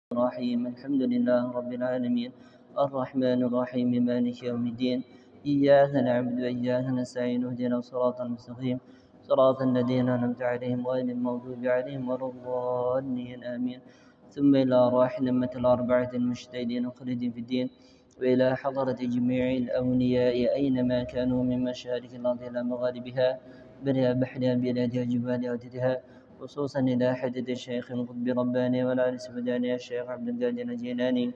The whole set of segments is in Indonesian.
الرحيم الحمد لله رب العالمين الرحمن الرحيم مالك يوم الدين إياك نعبد وإياك نستعين اهدنا الصراط المستقيم صراط الذين أنعمت عليهم غير المغضوب عليهم ولا الضالين آمين ثم إلى أرواح الأمة الأربعة المجتهدين الخالدين في الدين وإلى حضرة جميع الأولياء أينما كانوا من مشارق الأرض إلى مغاربها برها بحرها بلادها جبالها وددها خصوصا إلى حدث الشيخ القطب رباني والعرس بداني الشيخ عبد القادر الجيلاني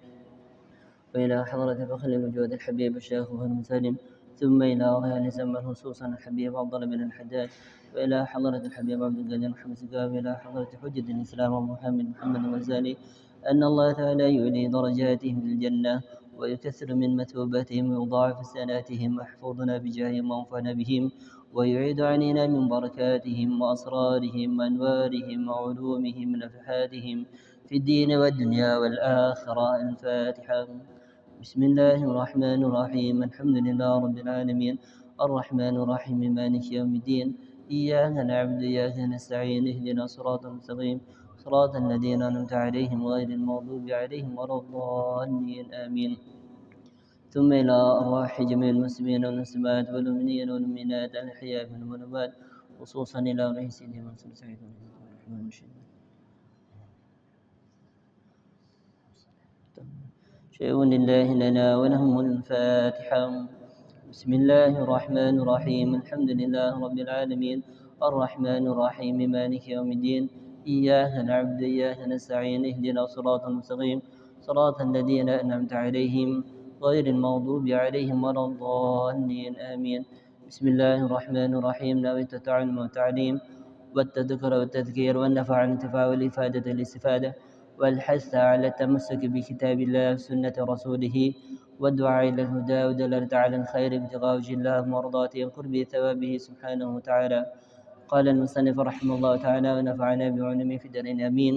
وإلى حضرة فخر الوجود الحبيب الشيخ بن سالم ثم إلى أهل زمن خصوصا الحبيب عبد الله بن الحداد وإلى حضرة الحبيب عبد القادر محمد سقاف وإلى حضرة حجة الإسلام محمد الغزالي أن الله تعالى يعلي درجاتهم في الجنة ويكثر من مثوباتهم ويضاعف سناتهم ويحفظنا بجاههم وانفعنا بهم ويعيد علينا من بركاتهم وأسرارهم وأنوارهم وعلومهم ونفحاتهم في الدين والدنيا والآخرة. الفاتحة. بسم الله الرحمن الرحيم الحمد لله رب العالمين الرحمن الرحيم مالك يوم الدين إياك نعبد وإياك نستعين اهدنا الصراط المستقيم صراط الذين أنعمت عليهم غير المغضوب عليهم ولا الضالين آمين ثم إلى أرواح جميع المسلمين والمسلمات والمؤمنين والمؤمنات الأحياء منهم والأموات خصوصا إلى روح سيدنا منصور سعيد الرحمن المشهد شيء لله لنا ولهم الفاتحة. بسم الله الرحمن الرحيم الحمد لله رب العالمين الرحمن الرحيم مالك يوم الدين إياك نعبد وإياك نستعين اهدنا الصراط المستقيم صراط الذين أنعمت عليهم غير المغضوب عليهم ولا الضالين آمين. بسم الله الرحمن الرحيم نويت التعلم والتعليم والتذكر والتذكير والنفع والانتفاع والإفادة والاستفادة والحث على التمسك بكتاب الله وسنة رسوله والدعاء إلى الهدى ودلالة على الخير ابتغاء وجه الله ومرضاته وقرب ثوابه سبحانه وتعالى. قال المصنف رحمه الله تعالى ونفعنا بعلمه في الدارين آمين.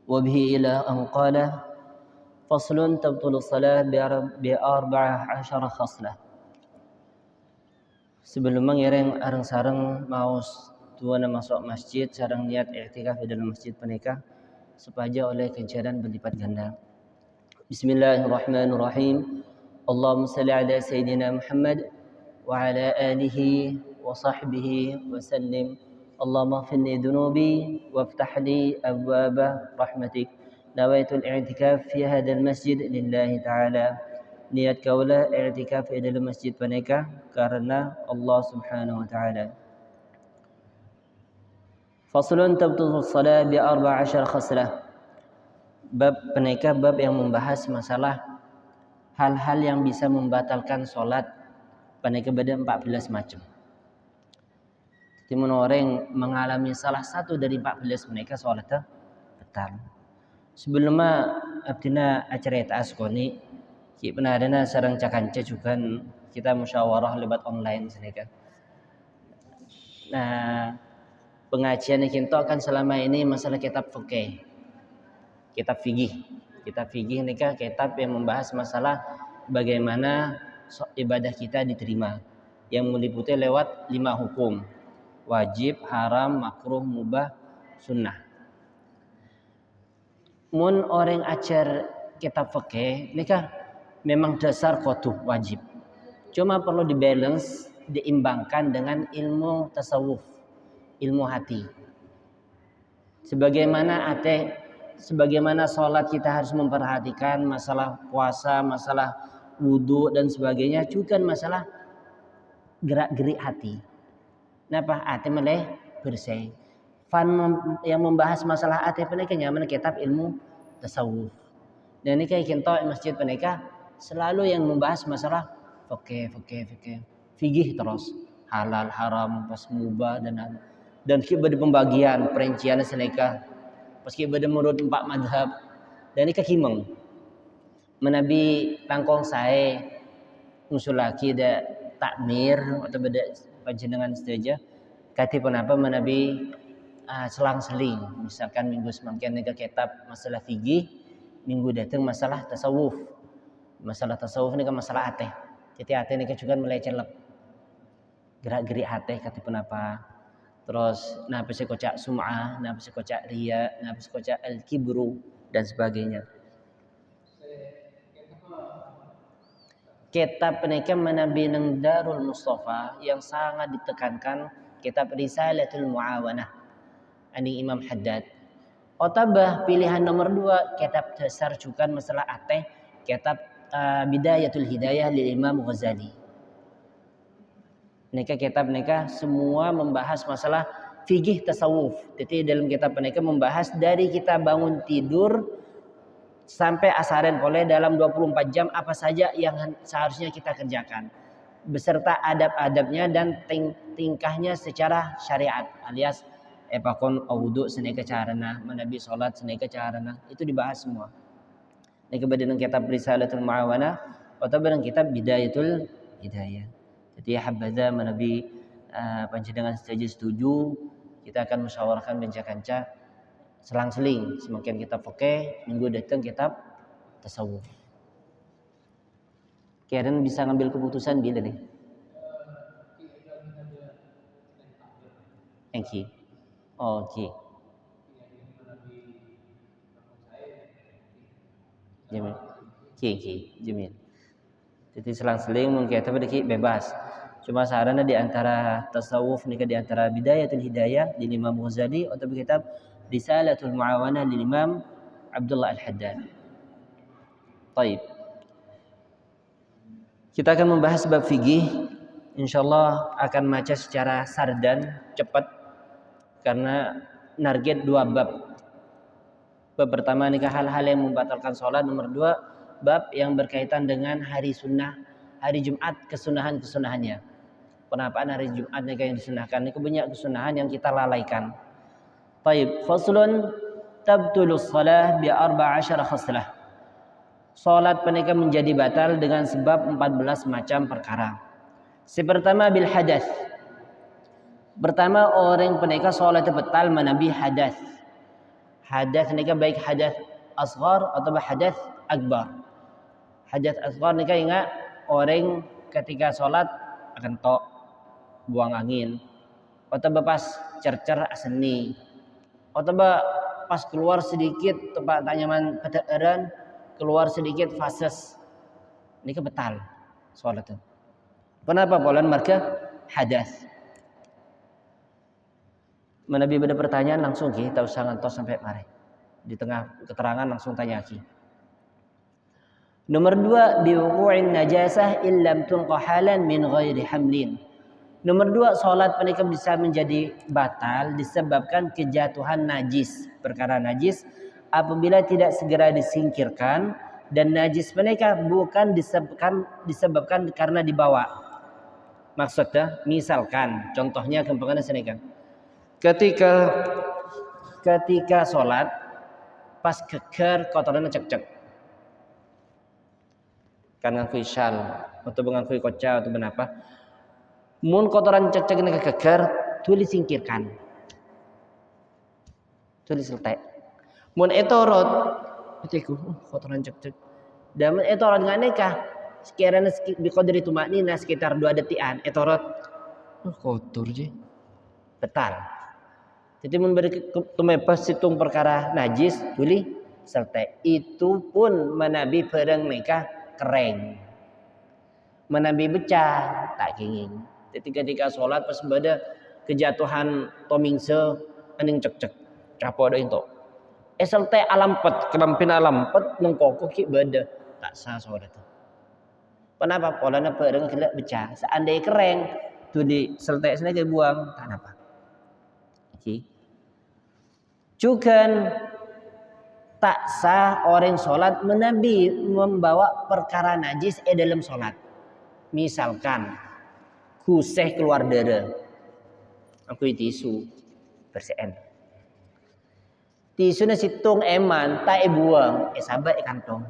وبه إلى أن قال فصل تبطل الصلاة ب14 خصلة. Sebelum mengiring areng sareng maus tuana masuk masjid sareng niat i'tikaf di dalam masjid penikah sepaja oleh ganjaran berlipat ganda. Bismillahirrahmanirrahim. Allahumma salli ala sayyidina Muhammad wa ala alihi wa sahbihi wa sallim. Allahumma ighfir li dhunubi waftah li abwaba rahmatik. Nawaitul i'tikaf fi hadzal masjid lillahi ta'ala. Niat kaulah i'tikaf di dalam masjid penikah karena Allah Subhanahu wa taala. Faslun tabtul shalah bi 14 khaslah. Bab penikah bab yang membahas masalah hal-hal yang bisa membatalkan salat penikah pada 14 macam. Timun orang mengalami salah satu dari 14 menikah salatnya batal. Sebelumnya abdina acara askoni ki penadana sareng cakanca juga kita musyawarah lewat online senika. Nah, pengajian kita kan selama ini masalah kitab fikih. Kitab fikih ini kan kitab yang membahas masalah bagaimana ibadah kita diterima. Yang meliputi lewat 5 hukum. Wajib, haram, makruh, mubah, sunnah. Mun orang ajar kitab fikih ini kan memang dasar kudu wajib. Cuma perlu dibalance, diimbangkan dengan ilmu tasawuf, ilmu hati. Sebagaimana sholat kita harus memperhatikan masalah puasa, masalah wudhu dan sebagainya, juga masalah gerak-gerik hati. Napa hati meleh bersih. Yang membahas masalah hati penikah nyaman kitab ilmu tasawuf. Dan ini kayak kita masjid penikah selalu yang membahas masalah fikih terus halal haram pas mubah dan kita pembagian perincian seneka pas kita menurut 4 madhab dan ini kekimeng menabi tangkong saya ngusulaki da takmir atau beda panjenengan saja kati penapa menabi selang-seling misalkan minggu semangkian nega kitab masalah fikih minggu datang masalah tasawuf. Masalah tasawuf ini kan masalah hati. Jadi hati ini kan juga mulai celep. Gerak-gerik hati kata penapa. Terus napa sih kocak sum'ah, napa sih kocak riya, napa sih kocak al-kibru. dan sebagainya. Kitab penika menabi nang Darul Mustafa yang sangat ditekankan kitab Risalatul Muawanah ani Imam Haddad. Otabah pilihan nomor 2 kitab tersarjukan masalah ateh kitab Bidayatul Hidayah lil Imam Ghazali. Nika kitab nika semua membahas masalah fikih tasawuf. Jadi dalam kitab nika membahas dari kita bangun tidur sampai asaran oleh dalam 24 jam apa saja yang seharusnya kita kerjakan beserta adab-adabnya dan tingkahnya secara syariat alias pakon wudu seneka carana menabi salat seneka carana itu dibahas semua. Ini kemudian kitab Risalatul Muawanah atau barang kitab Bidayatul Hidayah. Jadi habbaza menabi panjenengan setuju kita akan musyawarahkan benca-kanca selang-seling semakin kita pakai minggu datang kitab tasawuf. Kalian bisa ngambil keputusan bila nih? Engki. Oh, oke. Jamil. Jamil. Jadi selang-seling mungkin kita bebas. Cuma sarannya di antara tasawuf nih di antara Bidayatul Hidayah di Imam Ghazali atau kitab Risalatul Muawanah lil Imam Abdullah Al-Haddad. Baik. Kita akan membahas bab fikih. Insyaallah akan baca secara sardan, cepat karena target 2 bab. Bab pertama nikah hal-hal yang membatalkan sholat, nomor 2 bab yang berkaitan dengan hari sunnah, hari Jumat kesunahan-kesunahannya. Penapaan hari Jumat nikah yang disunahkan? Ini banyak kesunahan yang kita lalaikan. Baik, faslun tabtulus shalah bi 14 khaslah. Salat penika menjadi batal dengan sebab 14 macam perkara. Pertama bil hadas. Pertama orang penika salat batal menabi hadas. Hadas nika baik hadas asghar atau hadas akbar. Hadas asghar nika ingat orang ketika salat akan tok buang angin atau pas cercer aseni atau pas keluar sedikit tempat tanyaman pederan keluar sedikit fases ini kebetal soal itu. Kenapa polan marka hadas? Menabi ada pertanyaan langsung kita usah ngantos sampai mari di tengah keterangan langsung tanya ki. Nomor 2 biwuqu'in najasah illam tunqa halan min ghairi hamlin. Nomor 2 salat penika bisa menjadi batal disebabkan kejatuhan najis, perkara najis apabila tidak segera disingkirkan dan najis penika bukan disebabkan karena dibawa. Maksudnya misalkan contohnya kempengan senekan. Ketika salat pas keker kotoran cek-cek. Kan ngangkui syal atau ngangkui koca atau benapa. Mun kotoran cek-cek ini keker tulis singkirkan. Tulis letak. Mun etorot etiku kotoran cek-cek. Dan etorot nganeka sekiranya biqadri tumaknina sekitar 2 detikan etorot kotor je. Betal. Jadi mun beri tumepas situng perkara najis tulis serta itu pun menabi perang nikah kering. Menabi becah tak kenging. Ketika sholat pas bada kejatuhan tomingse aning cek-cek capo ada itu. Serta alampet kelampin alampet nengkoko ki bada tak sah sholat itu. Kenapa? Polanya perang kelak becah. Seandainya kering tu di serta sini buang tak apa. Okay. Juga tak sah orang sholat menabi membawa perkara najis dalam sholat. Misalkan kuseh keluar darah, aku tisu bersihin. Tisu na situng eman tak buang, sabar kantong.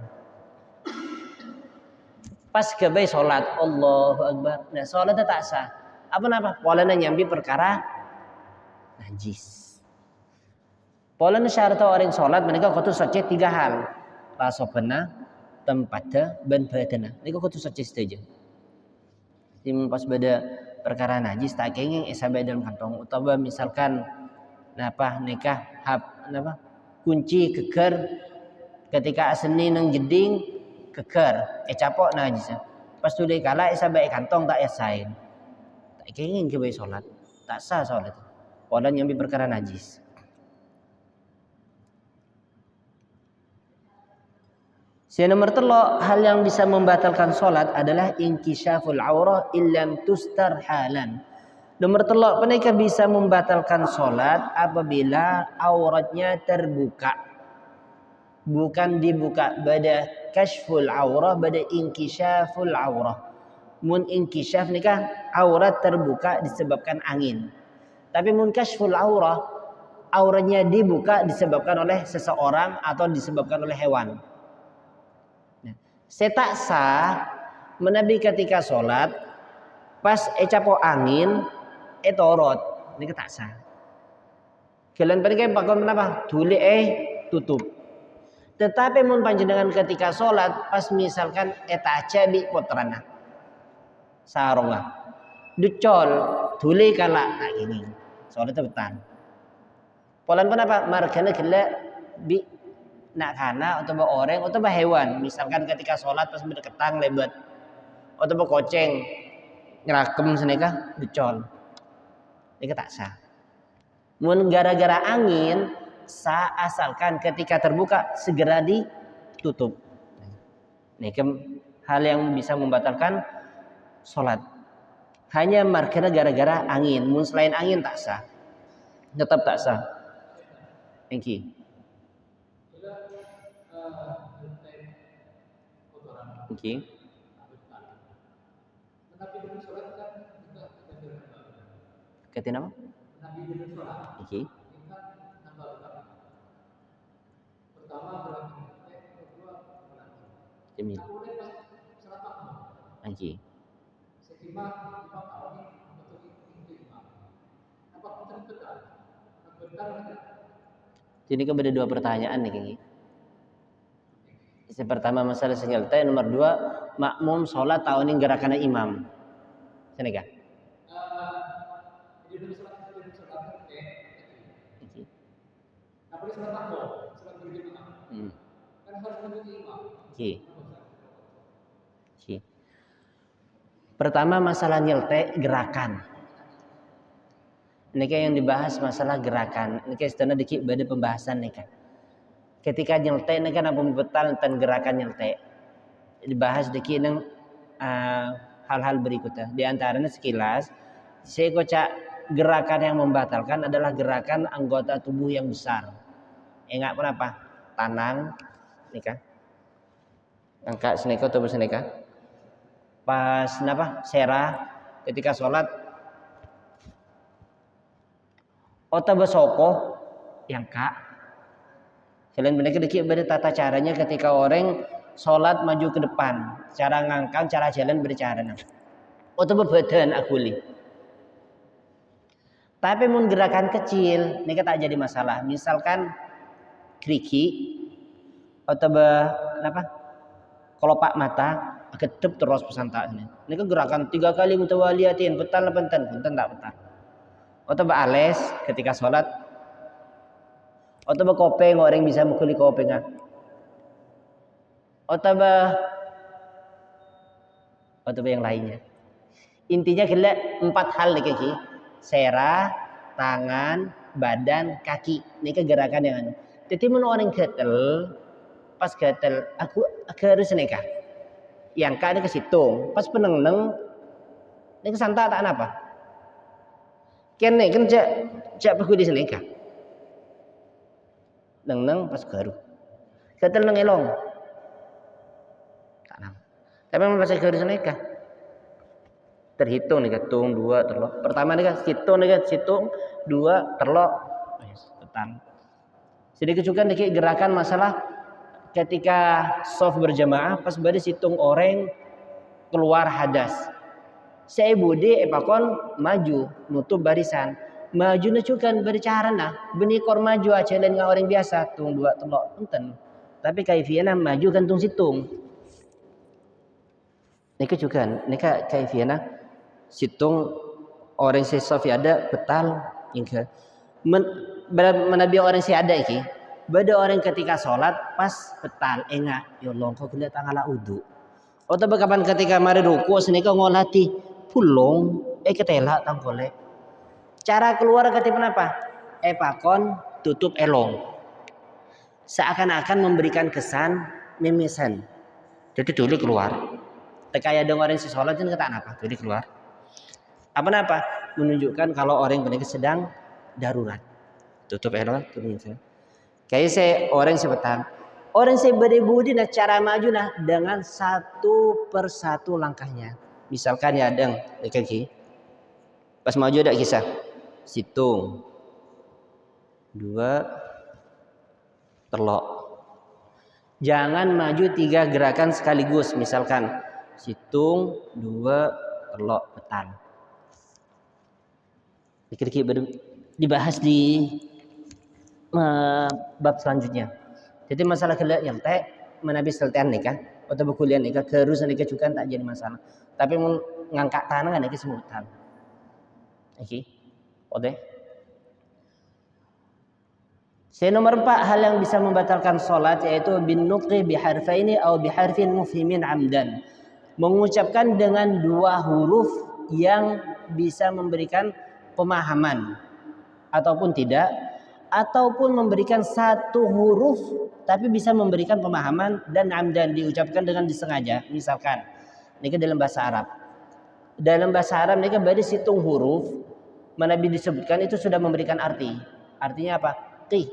Pas kebay sholat, Allahu Akbar. Nah sholatnya tak sah. Apa? Polanya nyambi perkara najis. Polanya syarat orang sholat mereka kudu saja 3 hal. Rasopena, tempatnya, dan badana. Mereka kudu saja saja. Jadi pas beda perkara najis tak kenging sabar dalam kantong. Utawa misalkan nikah kunci keker ketika aseni nang jeding keker capok najis pas tu dia kalah baik kantong tak yasain tak kenging ke baik solat tak sah solat walau nyambi perkara najis. Nomor telu hal yang bisa membatalkan solat adalah inkisyaful aurah illam tustar halan. Nomor telu mereka bisa membatalkan solat apabila auratnya terbuka. Bukan dibuka, pada kashful aurah, pada inkisyaful aurah. Mun inkisyaf nikah aurat terbuka disebabkan angin. Tapi mun kashful aurah, auratnya dibuka disebabkan oleh seseorang atau disebabkan oleh hewan. Tak sah menabi ketika sholat pas capo angin torot ini tak sah. Kalian pergi pakon menapa? Tuli tutup. Tetapi mun panjenengan ketika sholat pas misalkan cabi potrana saronga ducol tuli kala tak gini sholat betan. Polan kenapa? Markana kala bi nak kana atau orang atau hewan misalkan ketika sholat pas berdeketang lebat atau koceng ngerakem seneka dicol ini tak sah. Mun gara-gara angin sah asalkan ketika terbuka segera ditutup. Ini hal yang bisa membatalkan sholat hanya markana gara-gara angin. Mun selain angin tak sah, tetap tak sah. Thank you. Okay. Kata nama? Okay. Jamil. Okay. Jadi kepada dua pertanyaan nih Kiki. Yang pertama masalah senyeltai, nomor dua makmum sholat tahun ini gerakan imam. Sini kah? Pertama masalah nyelte gerakan. Ini yang dibahas masalah gerakan. Ini setelah dikit pada pembahasan nih kan. Ketika nyelte ini kan apa betal tentang gerakan nyelte. Dibahas dikit nang hal-hal berikutnya. Di antaranya sekilas saya kocak gerakan yang membatalkan adalah gerakan anggota tubuh yang besar. Enggak kenapa? Tanang nikah. Angkat seneka atau berseneka. Pas kenapa? Serah ketika sholat otak bersoko yang kak. Selain mereka dikit pada tata caranya ketika orang sholat maju ke depan, cara ngangkang, cara jalan bercara. Otak berbadan akuli. Tapi mun gerakan kecil, ini tak jadi masalah. Misalkan kriki atau apa? Kelopak mata, kedep terus pesantak ini. Ini kan gerakan 3 kali mutawaliatin, betal apa enten? Enten tak betal. Atau ales ketika sholat. Atau kopeng orang bisa mukuli kopeng. Atau yang lainnya. Intinya kira 4 hal nih kaki. Serah, tangan, badan, kaki. Ini kegerakan yang ada. Jadi menurut orang gatel, pas gatel, aku harus nikah. Yang kak ini ke situ, pas peneng-neng, ini kesantak tak apa. Kene kan cak pergi di sini kak. Neng pas garu. Gatel neng elong. Tak nam. Tapi memang pas garu sini kak. Terhitung nih ketung 2 terlok. Pertama nih kan situng 2 terlok. Petang. Sedikit juga nih gerakan masalah ketika soft berjamaah pas pada situng orang keluar hadas. Saya budi epakon maju nutup barisan. Maju nacukan bercara nah. Benikor maju aja lain orang biasa tung 2 telok enten. Tapi kaifiana maju kan tung situng. Nika juga nika kaifiana situng orang si sofi ada betal hingga menabi orang si ada iki Beda orang ketika sholat pas petal enggak, ya Allah kau kena tangala udu. Atau kapan ketika mari ruku senika ngolati pulung ketela tangkole. Cara keluar ketika apa? Pakon tutup elong. Seakan-akan memberikan kesan memesan. Jadi dulu keluar. Tekaya dong orang si sholat itu kata apa? Jadi keluar. Apa? Menunjukkan kalau orang benar sedang darurat. Tutup elong, tutup. Kayak saya orang sebetan. Orang saya berbudi nah cara maju nah dengan satu persatu langkahnya. Misalkan ya deng kaki. Pas maju ada kisah. Situng. 2 telok. Jangan maju 3 gerakan sekaligus. Misalkan situng 2 telok petal. Dikit-dikit dibahas di bab selanjutnya. Jadi masalah kelak yang menabi seltian nikah atau berkuliah nikah keharusan nikah juga tak jadi masalah. Tapi mengangkat tangan kan itu semutan. Oke. Oke. Nomor 4 hal yang bisa membatalkan sholat yaitu bin nutqi bi harfaini atau bi harfin mufhimin amdan. Mengucapkan dengan 2 huruf yang bisa memberikan pemahaman ataupun tidak, ataupun memberikan 1 huruf tapi bisa memberikan pemahaman dan amdan diucapkan dengan disengaja. Misalkan ini dalam bahasa Arab. Dalam bahasa Arab ini berarti situng huruf Nabi disebutkan itu sudah memberikan arti. Artinya apa? Qih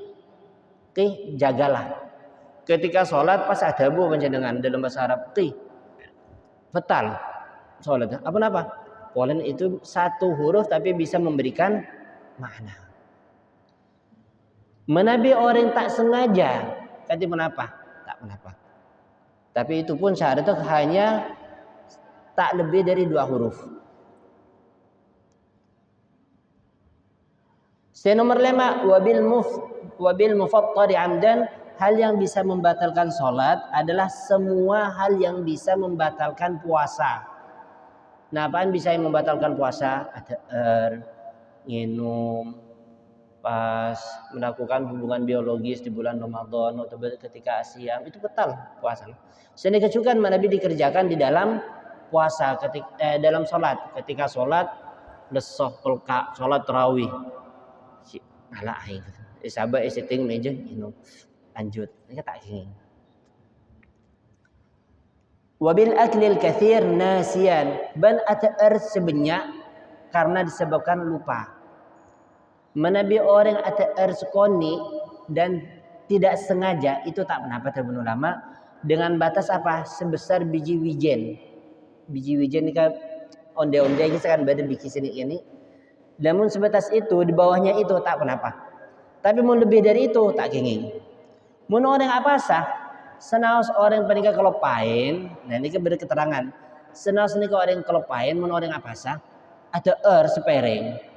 jagalah. Ketika sholat pas ada bu panjenengan dalam bahasa Arab qih betal sholat. Apa? Polen itu 1 huruf tapi bisa memberikan makna. Menabi orang tak sengaja, kata kenapa? Tak kenapa. Tapi itu pun syaratnya hanya tak lebih dari 2 huruf. Nomor 5 wabil mufattari amdan, hal yang bisa membatalkan sholat adalah semua hal yang bisa membatalkan puasa. Nah, apaan bisa yang membatalkan puasa? Ada minum, pas melakukan hubungan biologis di bulan Ramadan atau ketika siang itu batal puasa. Sehingga juga Nabi dikerjakan di dalam puasa ketika dalam sholat. Ketika sholat lesoh pelka sholat tarawih. Si ala aing. Sabar setting meja minum. Lanjut. Ini tak ingin. Wabil aklil kathir nasian ban atar sebanyak karena disebabkan lupa. Menabi orang atau erskoni dan tidak sengaja itu tak menapa teman ulama dengan batas apa sebesar biji wijen. Biji wijen ini kan onde-onde ini kan beda biji sini ini. Namun sebatas itu di bawahnya itu tak menapa. Tapi mau lebih dari itu tak kenging. Mun orang apa sah? Senaus orang penikah kelopain. Nah ini kan beda keterangan. Senaus nikah orang kelopain mun orang apa sah? Ada sepereng.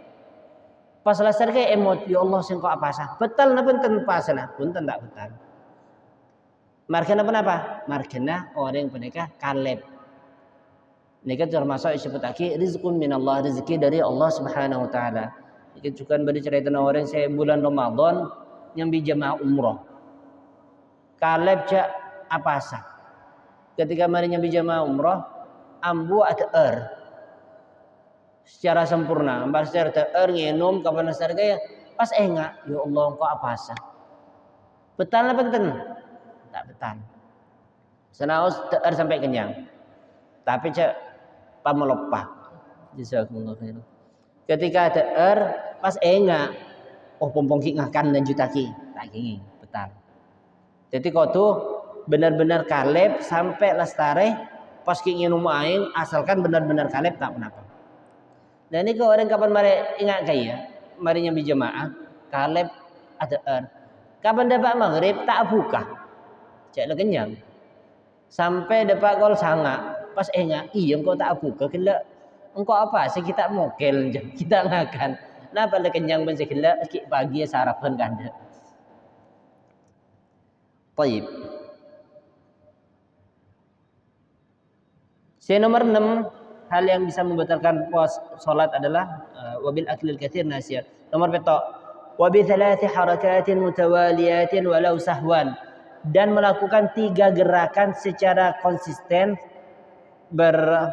Pas lasar ke emot, ya Allah sing kok apa sah? Betal na punten pasana, punten tak betal. Markena apa? Markena orang penikah kaleb. Nikah termasuk disebut lagi rizqun minallah, rezeki dari Allah Subhanahu wa taala. Ini juga beri cerita orang saya bulan Ramadan yang bijamaah umroh. Kaleb cak apa sah? Ketika mari nyambi jamaah umroh, ambu ada secara sempurna, secara nginum kapan nasar gaya pas enggak, ya Allah kok apa sah? Betal apa benten? Tak betal. Senaus sampai kenyang. Tapi cak pamelopah. Jazakumullah khairan. Ketika pas enggak, pompong ki ngakan dan jutaki, tak ingin betal. Jadi kau tuh benar-benar kaleb sampai lestare pas ki nginum aing asalkan benar-benar kaleb tak kenapa. Dan ini kalau orang kapan mari ingat kaya, mari nyambi jemaah, kaleb ada kapan dapat maghrib tak buka, cek kenyang, sampai dapat gol sanga, pas ingat, iya engkau tak buka, kira engkau apa sih kita mokel, kita ngakan, nah pada kenyang ben sekila, pagi sarapan kanda. Baik. Nomor 6 hal yang bisa membatalkan puas sholat adalah wabil aklil katsir nasiat. Nomor petok wa bi thalathi harakatin mutawaliyatin walau sahwan, dan melakukan 3 gerakan secara konsisten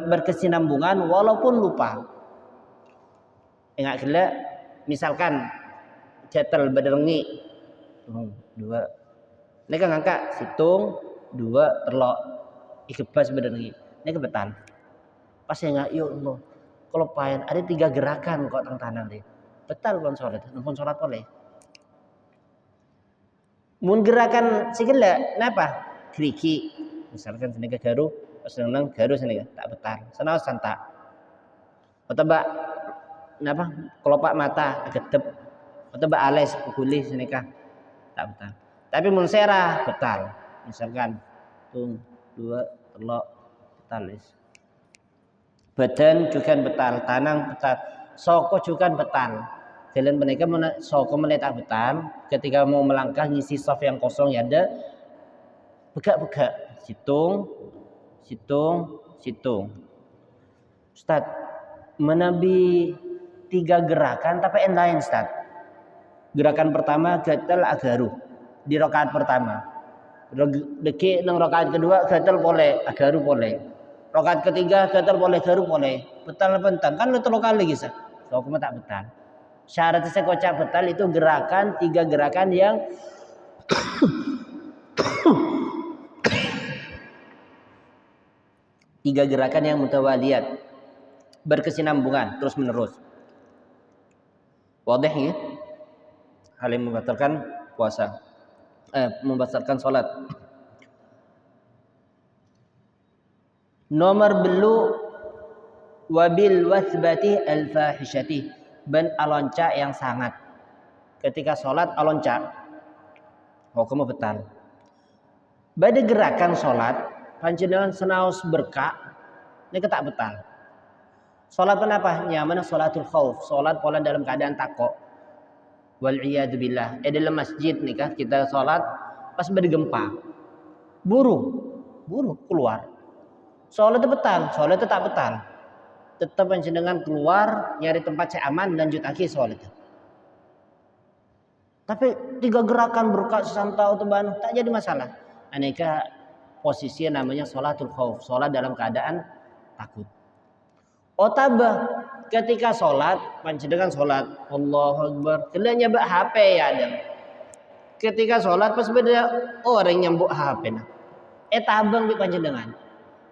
berkesinambungan walaupun lupa. Ingat gila, misalkan cetel bederengi 2, ini kan ngangkat situng 2 terlok ikebas bederengi, ini kebetan pas ingat ya Allah kalau payen ada 3 gerakan kok tang tanang deh betal kon sholat numpun sholat boleh mun gerakan sikile napa kriki misalkan senega garu seneng garu senega tak betal senaos santak atau mbak napa kelopak mata gedep atau mbak ales pukuli senega tak betal tapi mun serah betal misalkan tung 2 telok betal is badan juga betal tanang betal soko juga betal jalan mereka soko meletak betal ketika mau melangkah ngisi soft yang kosong ya ada begak-begak situng Ustaz menabi 3 gerakan tapi yang lain Ustaz gerakan pertama gatal agaru di rakaat pertama deki nang rakaat kedua gatal boleh agaru boleh rakaat ketiga gatal boleh garu boleh betal pentan kan lu 3 kali gitu so aku tak betal syaratnya saya kocak betal itu gerakan 3 gerakan yang 3 gerakan yang mutawaliyat berkesinambungan terus menerus wadih ya hal yang membatalkan puasa membatalkan sholat. Nomor belu wabil wasbati al-fahishati ben alonca yang sangat ketika sholat alonca hukum betal pada gerakan sholat panjenengan senaos berkah ini ketak betal sholat kenapa nyaman sholatul khauf sholat pola dalam keadaan takok wal iyad billah dalam masjid nikah kita sholat pas bergempa buru keluar sholat itu betal, sholat itu tak betal. Tetap panjenengan keluar nyari tempat yang aman lanjut lagi sholat itu. Tapi 3 gerakan berkat sesantau teban tak jadi masalah. Aneka posisi namanya sholatul khauf, sholat dalam keadaan takut. Otabah ketika sholat panjenengan sholat Allahu Akbar, kelanya bak HP ya ada. Ketika sholat pas beda orang nyambuk HP nah. Tabang bi panjenengan.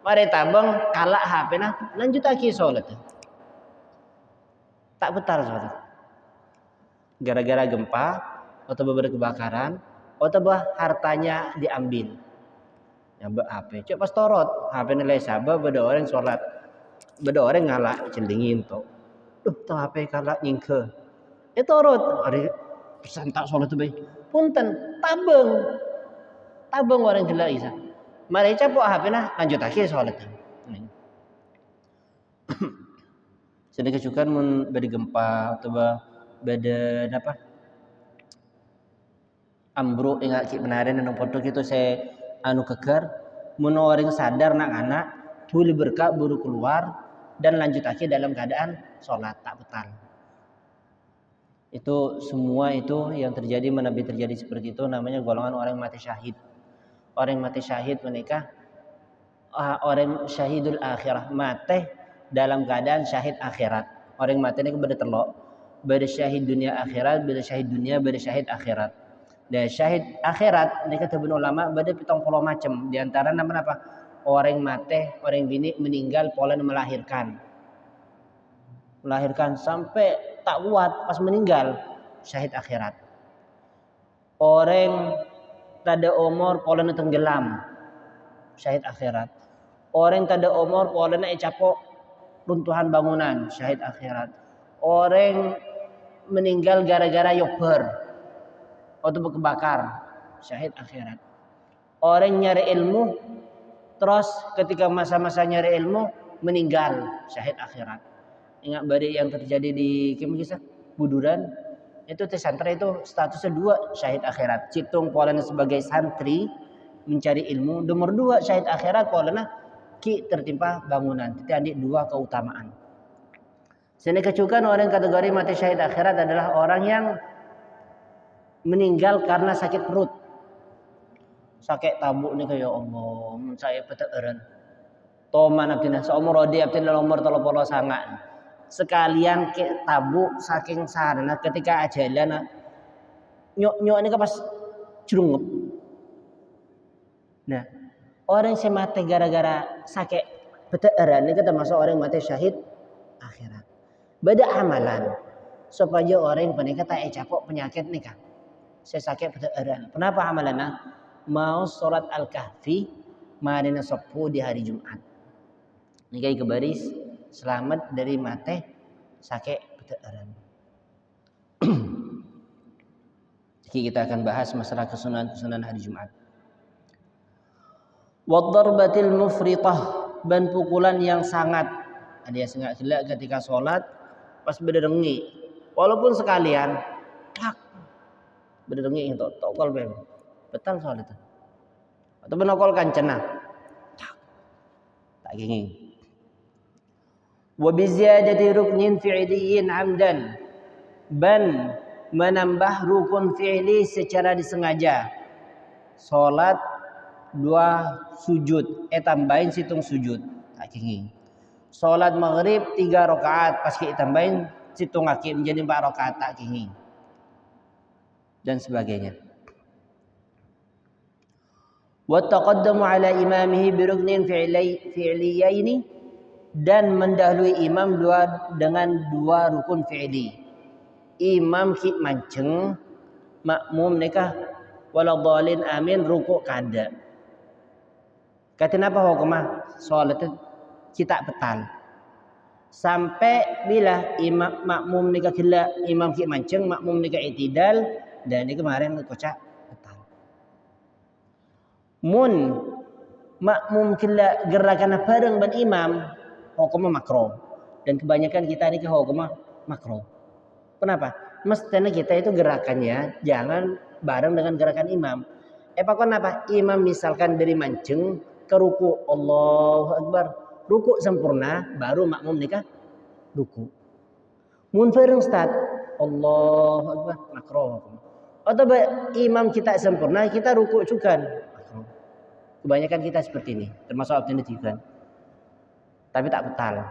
Mari tabang kalak HP nah lanjut lagi sholat tak betal sholat gara-gara gempa atau beberapa kebakaran atau hartanya diambil nyambak HP cek pas torot HP nilai sabah beda orang sholat beda orang ngalak celingin tuh HP kalak nyingke torot hari santak sholat tuh baik punten tabang orang jelak isa mari capuk HP nah lanjut lagi sholat. Sedangkan juga mun bade gempa atau bade apa? Ambruk ingat ki benaran nang foto gitu saya anu keker mun orang sadar nak anak boleh berkah buru keluar dan lanjut lagi dalam keadaan sholat tak betal. Itu semua itu yang terjadi menabi terjadi seperti itu namanya golongan orang mati syahid. Orang mati syahid menikah orang syahidul akhirah mati dalam keadaan syahid akhirat orang mati ini kepada telok beda syahid dunia akhirat beda syahid dunia beda syahid akhirat dan syahid akhirat ini kata ulama beda 70 macam diantara nama apa orang mati orang bini meninggal pola melahirkan sampai tak kuat pas meninggal syahid akhirat orang tada umur polana tenggelam syahid akhirat orang tada umur polana capok runtuhan bangunan syahid akhirat orang meninggal gara-gara yober atau kebakar syahid akhirat orang nyari ilmu terus ketika masa-masa nyari ilmu meninggal syahid akhirat ingat bari yang terjadi di kisah Buduran itu santri itu statusnya 2 syahid akhirat citung polana sebagai santri mencari ilmu nomor 2 syahid akhirat polana ki tertimpa bangunan itu ada 2 keutamaan sini kecukan orang kategori mati syahid akhirat adalah orang yang meninggal karena sakit perut. Sakit tabuk nih kayak Allah, mun saya peteureun. Toman abdina seumur rodi abdina umur 30 sangat. Sekalian ke tabuk saking sarana ketika ajalan nyok ini pas jerungep. Nah, orang yang mati gara-gara sakit peteureun ini termasuk orang mati syahid akhirat. Beda amalan supaya orang penikah tak capok penyakit nih kan. Saya sakit peteureun. Kenapa amalanna? Mau sholat al-kahfi marina sepuh di hari Jumat. Nikai kebaris selamat dari mati sakit peteureun. Jadi kita akan bahas masalah kesunahan hari Jumat. Waddarbatil mufritah, dan pukulan yang sangat. Ada yang sangat gelak ketika sholat pas berdengi. Walaupun sekalian tak berdengi itu tokol bem. Betul soal itu. Atau benokol kancana. Tak gini. Wa bi ziyadati ruknin fi'liyin 'amdan. Ban menambah rukun fi'li secara disengaja. Salat 2 sujud, tambahin situng sujud. Tak gini. Salat maghrib 3 rakaat, pas tambahin situng akid menjadi 4 rakaat tak gini. Dan sebagainya. Wa taqaddamu ala imamihi bi ruknin fi'liyaini, dan mendahului imam dengan 2 rukun fi'li. Imam ki manceng, makmum nikah wala dhalin amin rukuk kada. Kata napa hukumah salat kita betal. Sampai bila imam makmum nikah gila, imam ki manceng, makmum nikah i'tidal, dan ini kemarin kocak betal. Mun makmum kila gerakan bareng ban imam hukumnya makruh, dan kebanyakan kita ini hukumnya makruh. Kenapa? Mestinya kita itu gerakannya jangan bareng dengan gerakan imam. Kenapa? Imam misalkan dari manceng ke ruku, Allahu Akbar, ruku sempurna, baru makmum nikah ruku. Mun bareng start, Allahu Akbar, makruh. Atau imam kita sempurna, kita ruku juga. Kebanyakan kita seperti ini, termasuk alternatif kan. Tapi tak betal.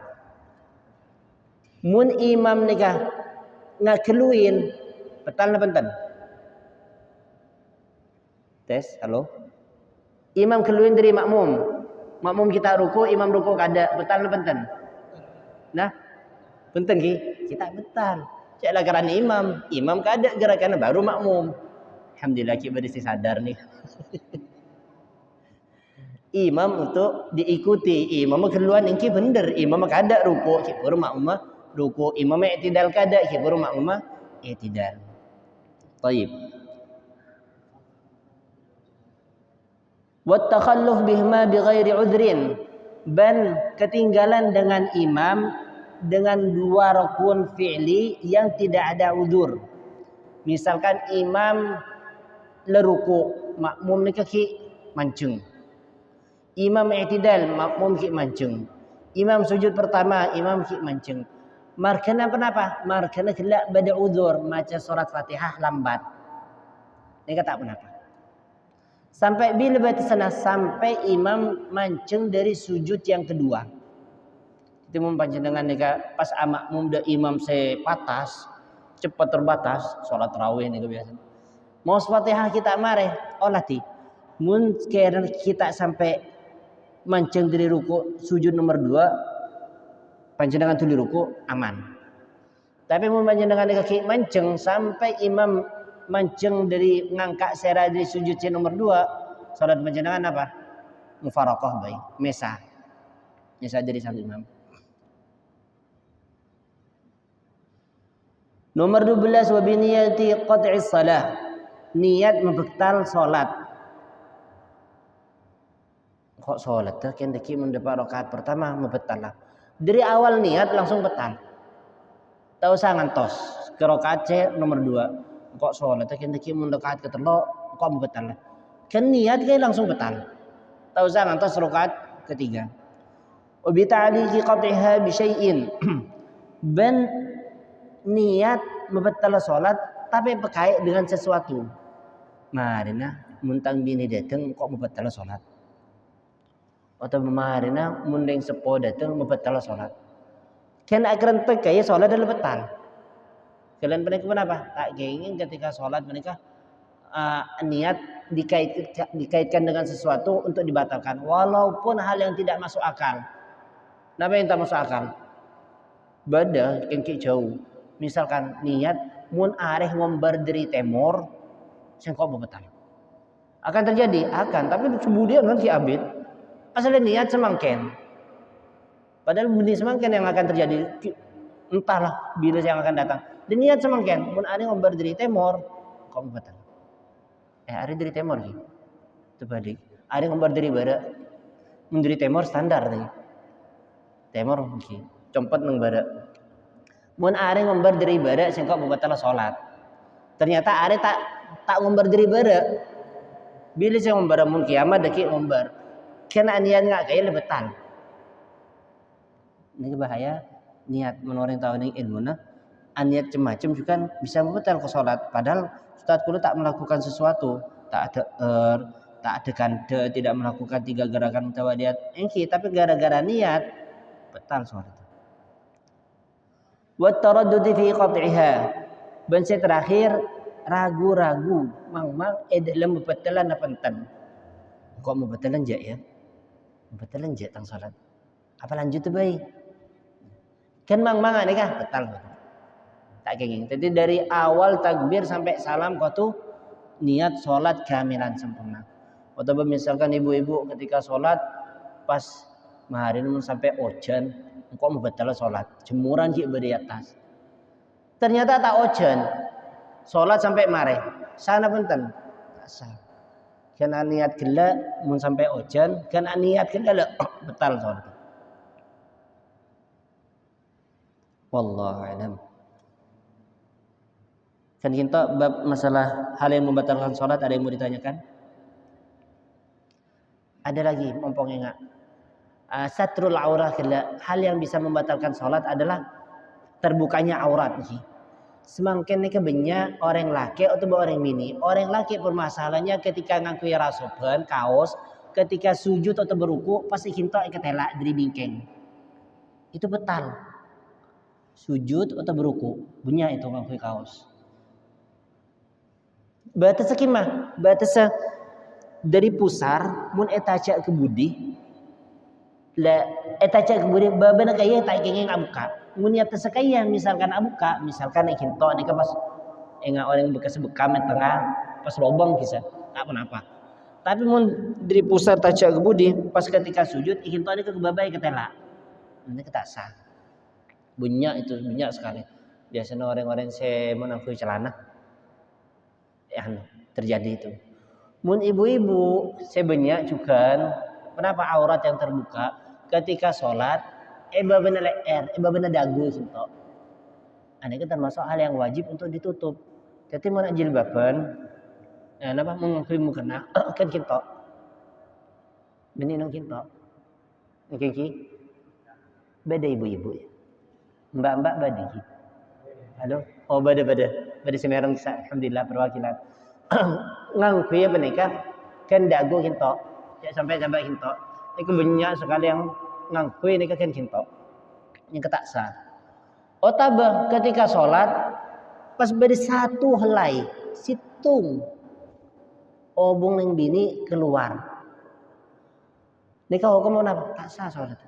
Mun imam nikah ngakeluin, betal na benten. Tes, halo. Imam keluin dari makmum. Makmum kita ruku, imam ruku kada, betal na benten. Nah, benten ki, kita betal. Caklah kerana imam kada gerakan baru makmum. Alhamdulillah kita berisi sadar nih. Imam untuk diikuti, imam keluar ingki bener, imam kada ruku, baru makmum ruku, imam i'tidal kada, baru makmum i'tidal. Baik. Wa takhalluf bihima bighairi udhrin, ban ketinggalan dengan imam dengan 2 rukun fi'li yang tidak ada udzur. Misalkan imam leruku, makmum nikah ki mancung. Imam i'tidal, makmum ki mancung. Imam sujud pertama, imam ki mancung. Markana kenapa? Markana kelak bada udzur, maca surat Fatihah lambat. Ini kata kenapa? Sampai bila batasana, sampai imam mancung dari sujud yang kedua. Itu mempanjenengan nika pas makmum da imam se patas, cepat terbatas, salat tarawih nika biasa. Mau Fatihah kita mareh, olati. Mun kita sampai mancing dari ruku sujud nomor 2 panjenengan tuli ruku aman. Tapi mun panjenengan kaki mancing sampai imam mancing dari ngangkat sera dari sujud nomor 2, salat panjenengan apa? Mufaraqah baik, mesa dari sang imam. Nomor 12 wa bi niyati qat'i shalah, niat membatal salat. Kok sholat kan deki mendapat rakaat pertama membetal lah. Dari awal niat langsung betal. Tahu sangan tos ke rakaat nomor 2. Kok sholat kan deki mendapat ketelo kok membetal lah. Kan niat kan langsung betal. Tahu sangan tos rakaat ketiga. Ubi ta'liqi qat'iha bi syai'in. Ben niat membetal sholat tapi berkait dengan sesuatu. Marina muntang bini datang kok membatal salat. Atau marina mundeng sepo datang membatal salat. Kan akan terkait salat adalah batal. Kalian mereka kenapa? Tak ingin ketika salat mereka niat dikaitkan dengan sesuatu untuk dibatalkan walaupun hal yang tidak masuk akal. Kenapa yang tak masuk akal? Bada kengki jauh. Misalkan niat mun areh ngombar dari temor sengkok bebetal. Akan terjadi, tapi kemudian kan si abid asal niat semangken. Padahal bunyi semangken yang akan terjadi entahlah bila yang akan datang. Dan niat semangken mun areh ngombar dari temor kok bebetal. Areh dari temor sih. Terbalik. Areh ngombar dari bara. Mun dari temor standar nih. Temor mungkin. Compet nang bara. Mun are ngombar dari bara sing kok batal salat. Ternyata are tak ngombar dari bara. Bila saya ngombar mun kiamat deki ngombar. Kena niat enggak kaya lebetan. Ini bahaya niat orang tahu ning ilmuna niat macam-macam juga bisa membatal ke salat. Padahal ustaz kulo tak melakukan sesuatu, tak ada tak ada kanda, tidak melakukan 3 gerakan mutawaliyat. Tapi gara-gara niat batal salat. Wa taraddud fi qat'iha. Dan terakhir ragu-ragu mang dalam membatalan apa enten. Kok membatalan je ya? Membatalan je tang salat. Apa lanjut tuh baik? Kan mang ini kah batal. Tak kenging. Jadi dari awal takbir sampai salam kau tuh niat salat kamilan sempurna. Atau misalkan ibu-ibu ketika salat pas maharin sampai ojan kok mau batal salat jemuran cik di atas ternyata tak ojan salat sampai mare sana punten tak sah kan niat gila mun sampai ojan kan niat gila batal salat wallahu a'lam. Kan kita bab masalah hal yang membatalkan salat ada yang mau ditanyakan? Ada lagi mumpung ingat. Satrul aurat, hal yang bisa membatalkan salat adalah terbukanya aurat. Semakin ni kebanyak orang laki atau orang mini. Orang laki permasalahannya ketika ngangkui rasoban kaos, ketika sujud atau beruku pasti kita ketela dari bingkeng. Itu betal. Sujud atau beruku, bunyi itu ngangkui kaos. Batas sekimah, batas dari pusar mun etaca ke budi. La etaca kemudian babana kaya tak kengeng abuka. Munya tersekaya misalkan abuka, misalkan ikin to nika pas orang bekas bekam tengah pas lobang kisah. Tak apa. Tapi mun dari pusat taca kebudi pas ketika sujud ikin to nika kebabai ketela. Ini tak sah. Bunyak sekali. Biasanya orang-orang saya menangkui celana. Terjadi itu. Mun ibu-ibu sebanyak juga kenapa aurat yang terbuka ketika sholat babana leher babana dagu gitu. Ini kan termasuk hal yang wajib untuk ditutup. Jadi mun jilbaban napa mengakui mukena kan kita benih nang kita iki beda ibu-ibu ya mbak-mbak badi halo beda Semarang alhamdulillah perwakilan ngangkui menikah kan dagu kita sampai kita itu banyak sekali yang ngangkui ini kan kita yang ketaksa otabah ketika sholat pas beri satu helai situng obong yang bini keluar nikah hukum apa tak sah sholat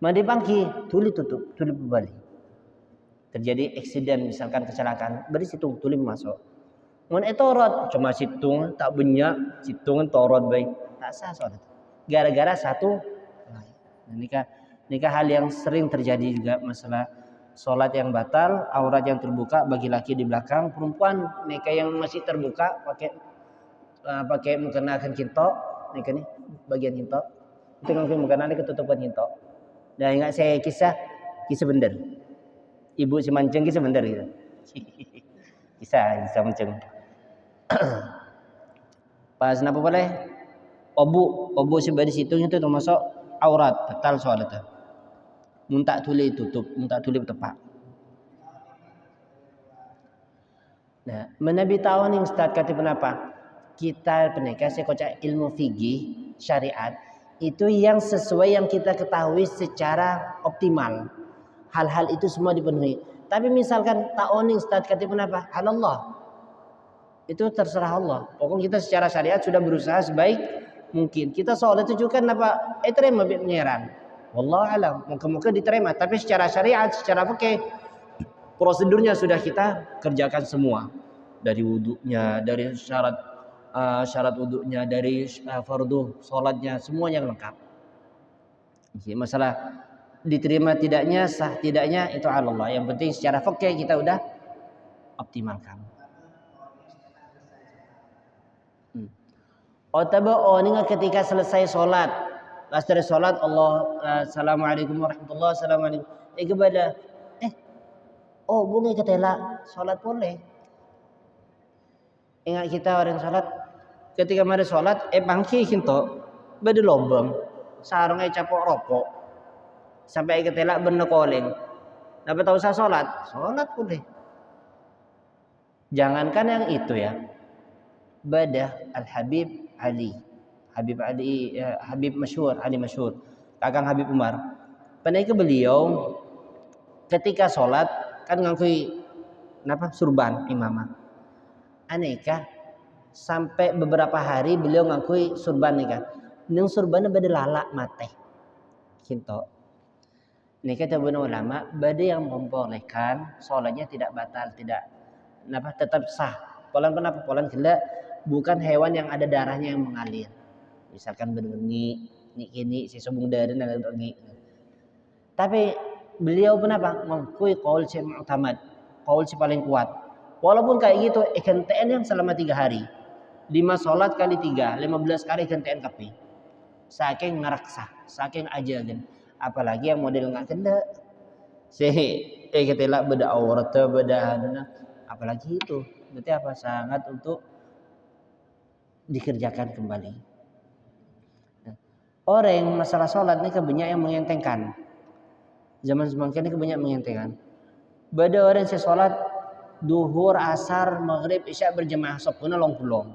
mandi pagi tuli tutup tuli kembali terjadi eksiden misalkan kecelakaan beri situng tuli masuk mun etorot cuma situng tak banyak situng torot baik tak sah sholat gara-gara satu nikah hal yang sering terjadi juga masalah sholat yang batal aurat yang terbuka bagi laki di belakang perempuan nikah yang masih terbuka pakai mengenakan kinto nikah nih bagian kinto itu mungkin mengenali ketutupan kinto dan ingat saya kisah bener ibu si mancing kisah bener gitu kisah mancing pas napa boleh obu sebagai situ itu termasuk aurat batal sholatnya mun tak tuli tutup mun tak tuli tepak Nah, menabi tahu nih Ustaz kata kenapa? Kita peneka saya kocak ilmu fikih syariat itu yang sesuai yang kita ketahui secara optimal. Hal-hal itu semua dipenuhi. Tapi misalkan tahu nih Ustaz kata kenapa? Allah. Itu terserah Allah. Pokoknya kita secara syariat sudah berusaha sebaik mungkin. Kita soal itu juga kenapa? Terima pengeran. Wallahu alam. Mungkin diterima. Tapi secara syariat, secara fikih, prosedurnya sudah kita kerjakan semua. Dari wudhunya, dari syarat wudhunya, dari fardu sholatnya, semuanya lengkap. Jadi masalah diterima tidaknya, sah tidaknya itu Allah. Yang penting secara fikih kita udah optimalkan. Ini ketika selesai sholat, pas dari sholat Assalamualaikum warahmatullahi wabarakatuh. Kepada bunyi ketela sholat boleh. Ingat kita orang sholat, ketika mari sholat bangki kinto beda lobang, sarung capok rokok, sampai ketela bener koleng. Dapat tahu saya sholat boleh. Jangankan yang itu ya, badah Al-Habib Ali masyhur, kakang Habib Umar. Pernah ke beliau ketika sholat kan ngakui surban imamah. Aneka sampai beberapa hari beliau ngakui surban nih kan. Neng surbannya bade lalak mate. Kinto. Nih kata ulama, bade yang membolehkan sholatnya tidak batal, tidak tetap sah. Polan gila bukan hewan yang ada darahnya yang mengalir. Misalkan bengi, ini si sobung darah dan bengi. Tapi beliau mengakui qaul si mu'tamad, qaul si paling kuat. Walaupun kayak gitu, ikan yang selama 3 hari. 5 sholat kali 3, 15 kali ikan kapi. Saking ngeraksa, saking ajagan. Apalagi yang model nggak kena. Ketela beda aurat, beda apalagi itu. Berarti sangat untuk dikerjakan kembali. Orang masalah sholat ini banyak yang mengentengkan. Zaman semakin ini banyak mengentengkan. Bada orang yang sholat duhur, asar, maghrib, isya berjamaah sopuna long-long.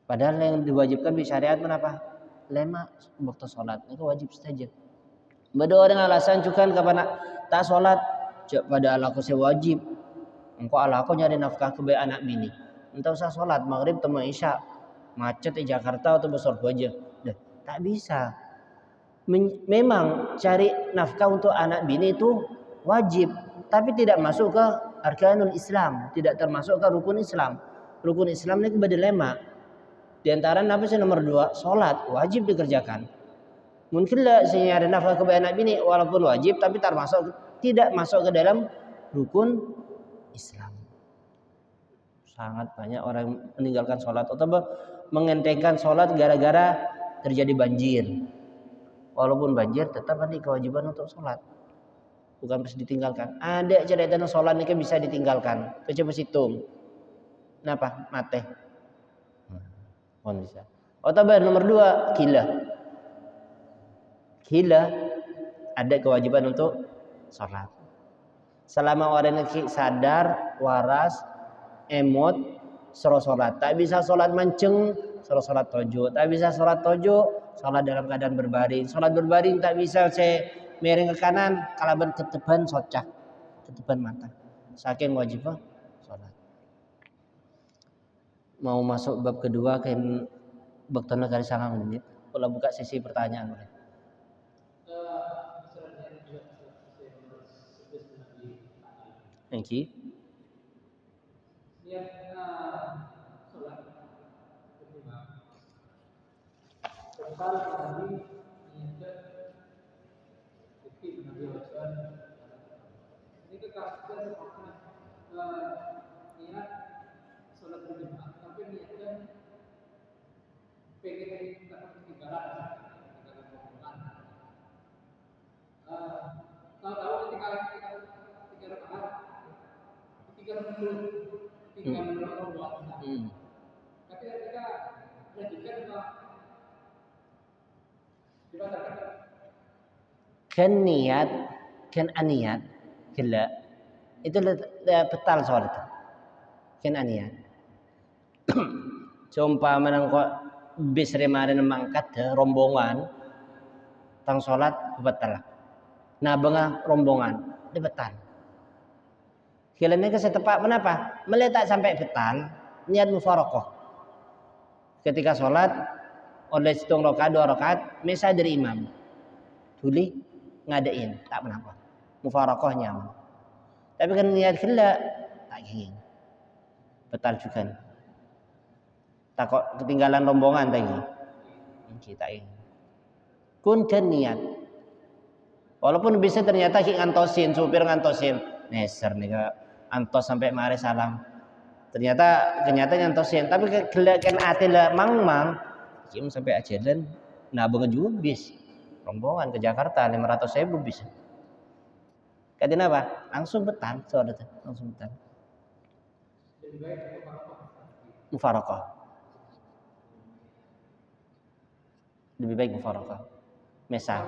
Padahal yang diwajibkan di syariat kenapa? 5 waktu sholat itu wajib saja. Bada orang alasan juga kapan tak sholat pada alaku saya wajib. Engkau alaku nyari nafkah ke anak bini. Entah usah sholat maghrib atau isya macet di Jakarta atau besar aja, tak bisa. Memang cari nafkah untuk anak bini itu wajib, tapi tidak masuk ke arkanul Islam, tidak termasuk ke rukun Islam. Rukun Islam ini kepada 5. Di antara nomor 2 sholat wajib dikerjakan. Mungkin lah saya nyari nafkah ke anak bini walaupun wajib, tapi tidak masuk ke dalam rukun Islam. Sangat banyak orang meninggalkan sholat atau mengentengkan sholat gara-gara terjadi banjir. Walaupun banjir tetap ada kewajiban untuk sholat, bukan harus ditinggalkan. Ada cerita sholat ini kan bisa ditinggalkan. Coba hitung. Kenapa? Mate. Bisa. Nomor 2 Gila ada kewajiban untuk sholat. Selama orang ini sadar, waras, emot, sholat. Tak bisa sholat mancing, sholat tojo. Tak bisa sholat tojo, sholat dalam keadaan berbaring. Sholat berbaring tak bisa saya miring ke kanan, kalau keteban socak, keteban mata. Saking wajib sholat. Mau masuk bab kedua kan bab tanah kali 9 menit. Kalau buka sesi pertanyaan boleh. Thank you. Sholat kedua. Tentang tadi niat bukti Nabi Rasul. Ini kekasih niat sholat berjamaah, tapi niatnya pengen dapat ketinggalan. Tahu ketika rakaat 3 menurut Allah. Tapi ketika lanjutkan kan niat kan aniat gila itu betal sholat kan ania seumpama kok bis remarin mangkat rombongan tang sholat betal nah bengah rombongan itu betal kilanya ke setepak kenapa meletak sampai betal niat mufarokoh ketika sholat oleh hitung rakaat 2 rakaat misal dari imam tuli ngadain tak kenapa mufarokohnya tapi kan niat khila tak ingin betal juga tak kok ketinggalan rombongan tadi kita ingin kun kan niat walaupun bisa ternyata ngantosin supir ngantosin neser nih kak antos sampai mari salam ternyata ngantosin tapi kan atila mang kim sampai ajalan nah juga bis rombongan ke Jakarta 500.000 bis kadang apa langsung betal soalnya langsung betal mufarokoh lebih baik mufarokoh misal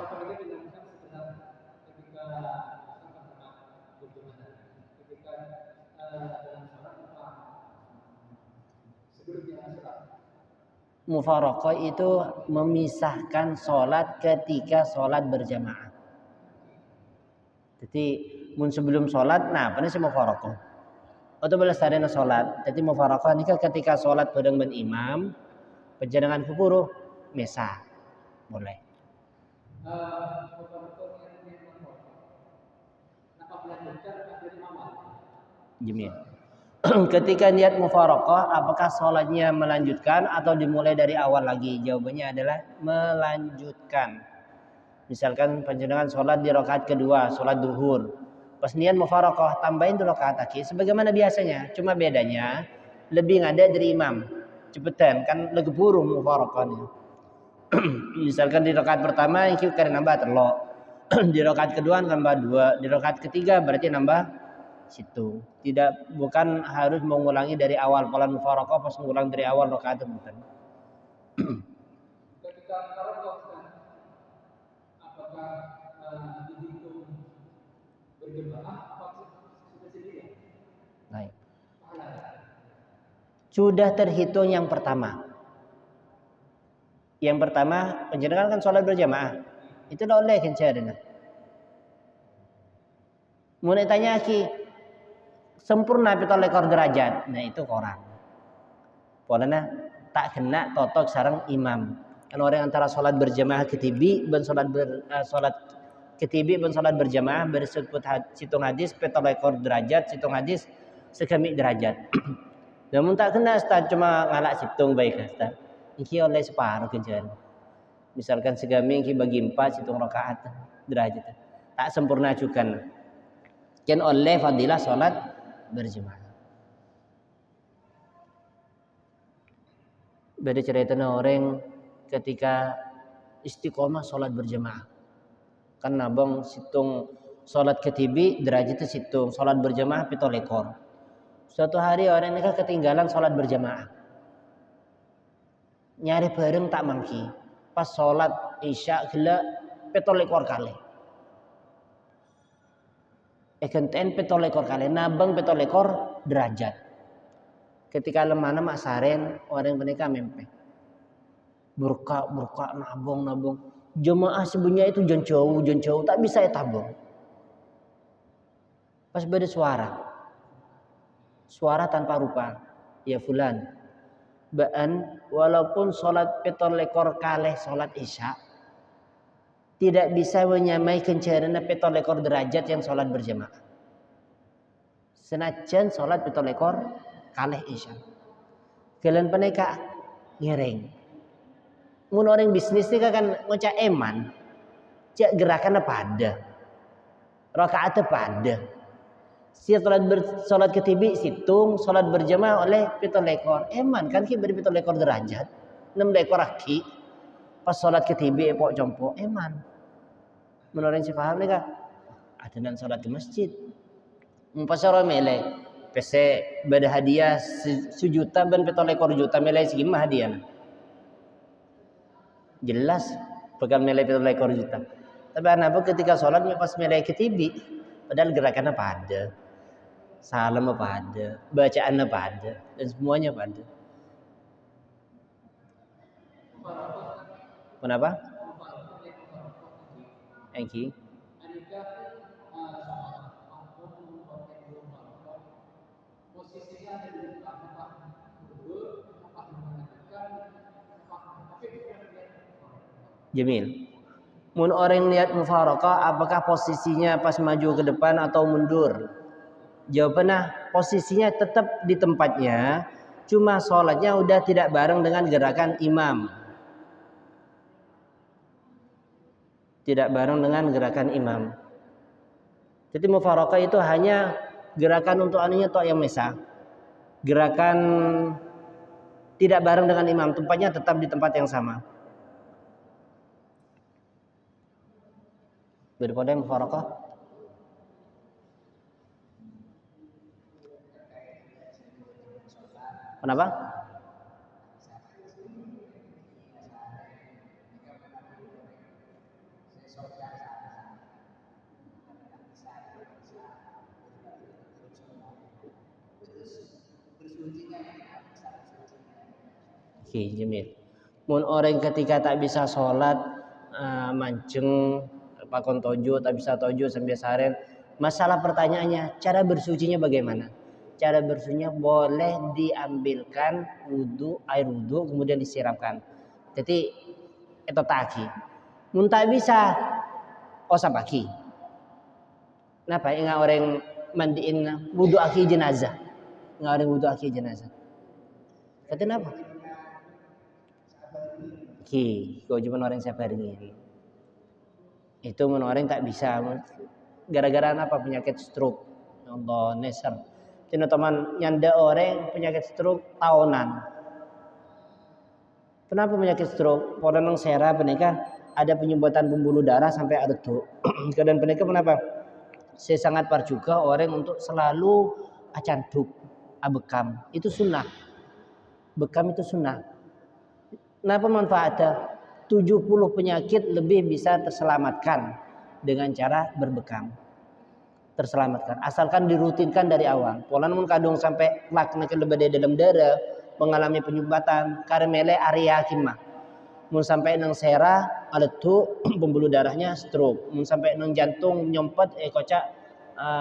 mufarokoh itu memisahkan sholat ketika sholat berjamaah. Jadi sebelum sholat, nah apa sih mufarokoh? Atau boleh sadana sholat. Jadi mufarokoh ini ketika sholat bareng ben imam, penjenengan keburu mesa, boleh. Jamil. Ketika niat mufarokoh, apakah sholatnya melanjutkan atau dimulai dari awal lagi? Jawabannya adalah melanjutkan. Misalkan panjenengan sholat di rakaat kedua, sholat duhur. Pas niat mufarokoh, tambahin 2 rakaat lagi. Sebagaimana biasanya, cuma bedanya lebih ngada dari imam. Cepetan, kan lebih buru mufarokohnya. Misalkan di rakaat pertama, yang kita nambah terlok. Di rakaat kedua nambah 2. Di rakaat ketiga berarti nambah situ. Bukan harus mengulangi dari awal. Pola mufarokoh pas mengulang dari awal rakaat itu bukan. Baik. Sudah terhitung yang pertama. Yang pertama, penjenengan kan sholat berjamaah. Itu dah oleh kencarana. Mau tanya ki sempurna pitol lekor derajat. Nah itu korang. Polanya tak kena totok sarang imam. Kan orang antara sholat berjamaah ketibi dan sholat ketibi dan sholat berjamaah bersebut situng hadis pitol lekor derajat, situng hadis sekami derajat. Namun tak kena Ustaz cuma ngalak situng baik Ustaz. Iki oleh separuh kejar. Misalkan segami iki bagi 4 situng rakaat derajat. Tak sempurna juga. Kan oleh fadilah sholat berjamaah. Beda ceritanya orang ketika istiqomah sholat berjamaah. Kan nabang situng sholat ketibi derajat itu situng, sholat berjamaah pitol ekor. Suatu hari orang ini ketinggalan sholat berjamaah. Nyari bareng tak mangki. Pas sholat isya gila pitol ekor kali. Kenten pitol ekor kali, nabang pitol ekor derajat. Ketika lemana mak saren orang mereka mempeng. Burka nabung. Jemaah sebenarnya itu jauh tak bisa tabung. Pas beda suara tanpa rupa. Ya fulan. Ba'an walaupun sholat pitol ekor kaleh sholat isya tidak bisa menyamai kencarana pitol ekor derajat yang sholat berjamaah. Senajan sholat pitol ekor kaleh isya. Kalian peneka ngereng. Mun orang bisnis ni kan ngocak eman. Cak gerakan apa ada. Rakaat apa ada. Sholat ketibi situng, sholat berjamaah oleh pitol ekor. Eman kan ki beri pitol ekor derajat. 6 ekor aki. Pas sholat ketibi epok jompo eman. Menurut si paham ni kan. Adanan sholat di masjid. Pasar mele. Pese beda hadiah sejuta ben pitol ekor juta mele segimana hadiah. Jelas pegang mele pitol ekor juta. Tapi kenapa ketika sholat pas mele ketibi padahal gerakannya pada. Salam apa ada, bacaan apa ada, dan semuanya apa ada. Kenapa? Eki. Adakah posisinya ada di depan apa duduk apa mengatakan tapi Jamil. Mun orang lihat mufarakah, apakah posisinya pas maju ke depan atau mundur? Jawabannya posisinya tetap di tempatnya, cuma sholatnya udah tidak bareng dengan gerakan imam. Tidak bareng dengan gerakan imam. Jadi mufarakah itu hanya gerakan untuk anunya tok yang mesa. Gerakan tidak bareng dengan imam, tempatnya tetap di tempat yang sama. Daripada mufarakah. Kenapa? Oke, Jamil. Mun orang ketika tak bisa sholat mancing pakon tojo, tak bisa tojo sampai saren. Masalah pertanyaannya, cara bersucinya bagaimana? Cara bersucinya boleh diambilkan air wudhu kemudian disiramkan. Jadi itu taki. Mun tak bisa, osap aki. Kenapa? Ingat orang mandiin wudhu aki jenazah. Ingat orang wudhu aki jenazah. Kata kenapa? Kau cuma orang sabar ini. Itu orang tak bisa. Gara-gara apa? Penyakit stroke. Allah neser. Cina teman nyanda orang penyakit stroke tahunan. Kenapa penyakit stroke? Orang yang sera penikah ada penyumbatan pembuluh darah sampai ada tuh. Dan penikah kenapa? Saya sangat par juga orang untuk selalu acanduk, abekam. Itu sunnah. Bekam itu sunnah. Kenapa manfaatnya? 70 penyakit lebih bisa terselamatkan dengan cara berbekam. Terselamatkan. Asalkan dirutinkan dari awal. Pola namun kadung sampai lakna ke lebih dalam darah, mengalami penyumbatan, karmele area kimah. Mun sampai nang sera, aletu pembuluh darahnya stroke. Mun sampai nang jantung nyompet, kocak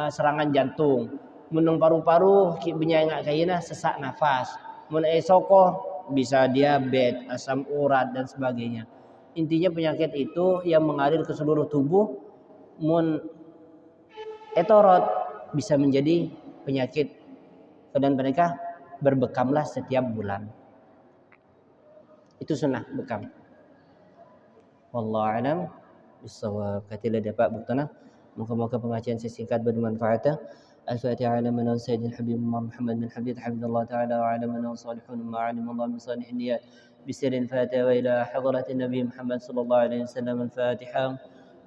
serangan jantung. Mun nang paru-paru, binyai kayina sesak nafas. Mun soko bisa diabetes, asam urat dan sebagainya. Intinya penyakit itu yang mengalir ke seluruh tubuh. Mun etorot bisa menjadi penyakit. Dan mereka berbekamlah setiap bulan. Itu sunnah bekam. Wallahu a'lam bissawab. Katilah dapat buktana. Moga-moga pengajian singkat bermanfaat. الفاتحة على من سيد الحبيب محمد بن حبيب حفظ الله تعالى وعلى من صالحون ما علم الله من صالح النيات بسر الفاتحة وإلى حضرة النبي محمد صلى الله عليه وسلم. الفاتحة.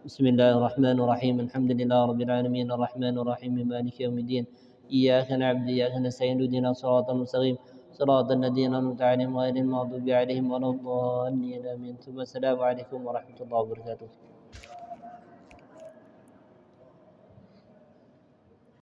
بسم الله الرحمن الرحيم الحمد لله رب العالمين الرحمن الرحيم مالك يوم الدين إياك نعبد وإياك نستعين اهدنا الصراط المستقيم صراط الذين أنعمت عليهم غير المغضوب عليهم ولا الضالين آمين. ثم السلام عليكم ورحمة الله وبركاته.